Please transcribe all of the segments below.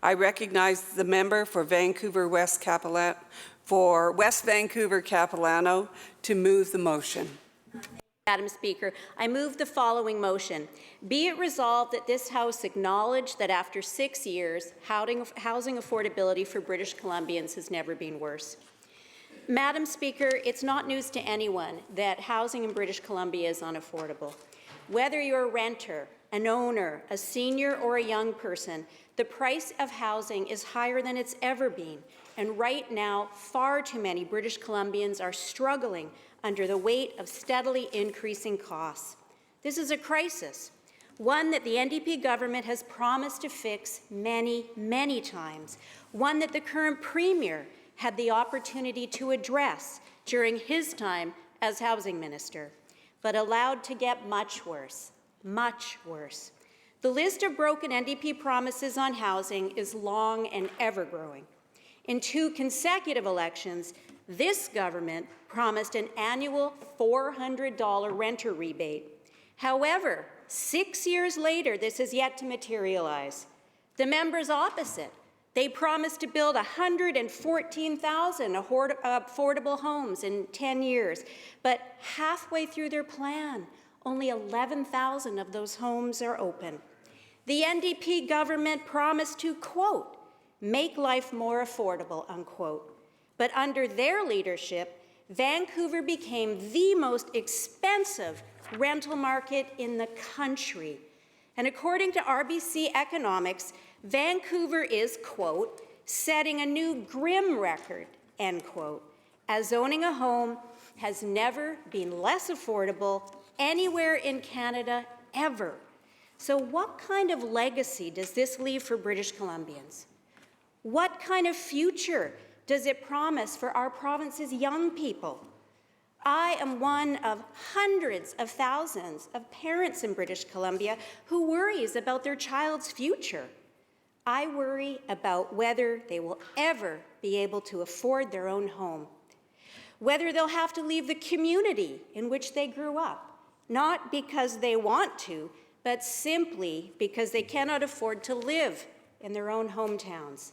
I recognize the member for Vancouver West Vancouver Capilano to move the motion. Madam Speaker, I move the following motion. Be it resolved that this House acknowledge that after 6 years, housing affordability for British Columbians has never been worse. Madam Speaker, it's not news to anyone that housing in British Columbia is unaffordable. Whether you're a renter, an owner, a senior, or a young person, the price of housing is higher than it's ever been. And right now, far too many British Columbians are struggling under the weight of steadily increasing costs. This is a crisis, one that the NDP government has promised to fix many, many times, one that the current Premier had the opportunity to address during his time as Housing Minister, but allowed to get much worse, much worse. The list of broken NDP promises on housing is long and ever-growing. In 2 consecutive elections, this government promised an annual $400 renter rebate. However, 6 years later, this is yet to materialize. The members opposite, they promised to build 114,000 affordable homes in 10 years, but halfway through their plan, only 11,000 of those homes are open. The NDP government promised to, quote, make life more affordable, unquote. But under their leadership, Vancouver became the most expensive rental market in the country. And according to RBC Economics, Vancouver is, quote, setting a new grim record, end quote, as owning a home has never been less affordable anywhere in Canada ever. So what kind of legacy does this leave for British Columbians? What kind of future does it promise for our province's young people? I am one of hundreds of thousands of parents in British Columbia who worries about their child's future. I worry about whether they will ever be able to afford their own home, whether they'll have to leave the community in which they grew up, not because they want to, but simply because they cannot afford to live in their own hometowns.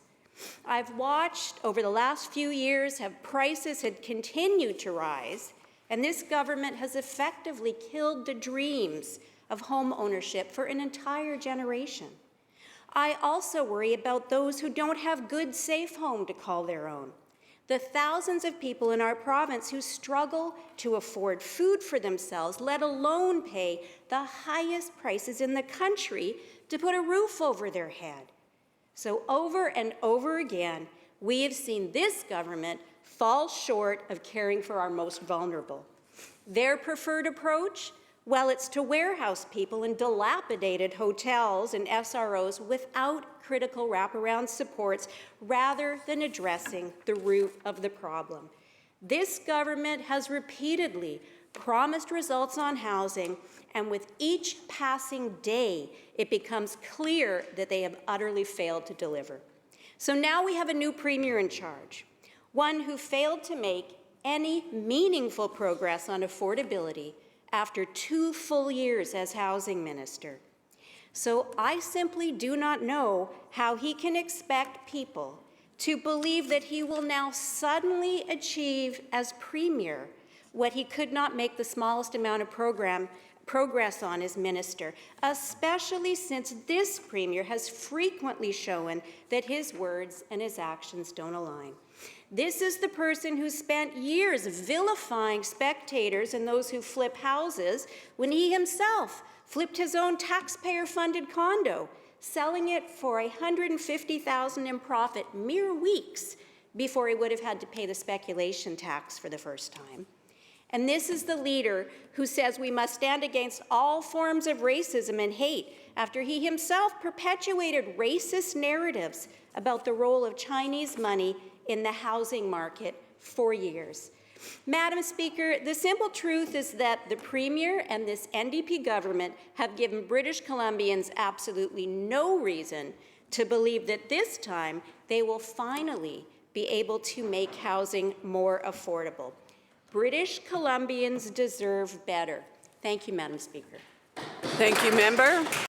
I've watched over the last few years how prices had continued to rise, and this government has effectively killed the dreams of home ownership for an entire generation. I also worry about those who don't have good, safe home to call their own. The thousands of people in our province who struggle to afford food for themselves, let alone pay the highest prices in the country to put a roof over their head. So over and over again, we have seen this government fall short of caring for our most vulnerable. Their preferred approach? Well, it's to warehouse people in dilapidated hotels and SROs without critical wraparound supports rather than addressing the root of the problem. This government has repeatedly promised results on housing, and with each passing day, it becomes clear that they have utterly failed to deliver. So now we have a new Premier in charge, one who failed to make any meaningful progress on affordability after 2 full years as Housing Minister. So I simply do not know how he can expect people to believe that he will now suddenly achieve as Premier what he could not make the smallest amount of progress on as Minister, especially since this Premier has frequently shown that his words and his actions don't align. This is the person who spent years vilifying spectators and those who flip houses when he himself flipped his own taxpayer-funded condo, selling it for $150,000 in profit mere weeks before he would have had to pay the speculation tax for the first time. And this is the leader who says we must stand against all forms of racism and hate after he himself perpetuated racist narratives about the role of Chinese money in the housing market for years. Madam Speaker, the simple truth is that the Premier and this NDP government have given British Columbians absolutely no reason to believe that this time they will finally be able to make housing more affordable. British Columbians deserve better. Thank you, Madam Speaker. Thank you, member.